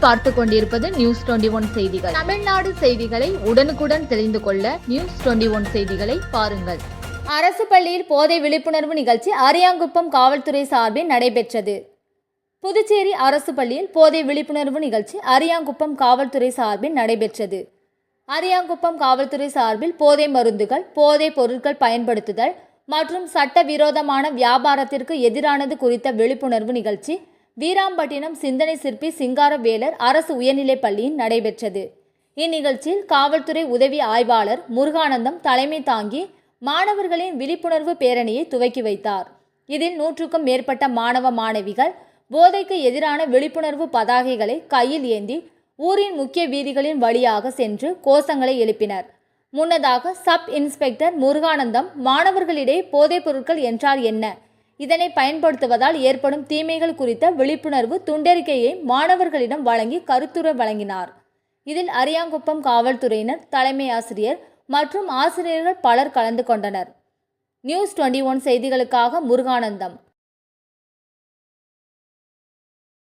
நீங்கள் பார்த்து கொண்டிருப்பது நியூஸ் 21 செய்திகள். தமிழ்நாடு செய்திகளை உடனுக்குடன் தெரிந்து கொள்ள நியூஸ் 21 செய்திகளை பாருங்கள். அரசு பள்ளியில் போதை விழிப்புணர்வு நிகழ்ச்சி அரியாங்குப்பம் காவல்துறை சார்பில் நடைபெற்றது. புதுச்சேரி அரசு பள்ளியில் போதை விழிப்புணர்வு நிகழ்ச்சி அரியாங்குப்பம் காவல்துறை சார்பில் நடைபெற்றது. அரியாங்குப்பம் காவல்துறை சார்பில் போதை மருந்துகள், போதைப் பொருட்கள் பயன்படுத்துதல் மற்றும் சட்டவிரோதமான வியாபாரத்திற்கு எதிரானது குறித்த விழிப்புணர்வு நிகழ்ச்சி வீராம்பட்டினம் சிந்தனை சிற்பி சிங்காரவேலர் அரசு உயர்நிலைப் பள்ளியில் நடைபெற்றது. இந்நிகழ்ச்சியில் காவல்துறை உதவி ஆய்வாளர் முருகானந்தம் தலைமை தாங்கி மாணவர்களின் விழிப்புணர்வு பேரணியை துவக்கி வைத்தார். இதில் 100க்கும் மேற்பட்ட மாணவ மாணவிகள் போதைக்கு எதிரான விழிப்புணர்வு பதாகைகளை கையில் ஏந்தி ஊரின் முக்கிய வீதிகளின் வழியாக சென்று கோஷங்களை எழுப்பினர். முன்னதாக சப் இன்ஸ்பெக்டர் முருகானந்தம் மாணவர்களிடையே போதைப் பொருட்கள் என்றால் என்ன, இதனை பயன்படுத்துவதால் ஏற்படும் தீமைகள் குறித்த விழிப்புணர்வு துண்டறிக்கையை மாணவர்களிடம் வழங்கி கருத்துரை வழங்கினார். இதில் அரியாங்குப்பம் காவல்துறையினர், தலைமை ஆசிரியர் மற்றும் ஆசிரியர்கள் பலர் கலந்து கொண்டனர். நியூஸ் 21 செய்திகளுக்காக முருகானந்தம்.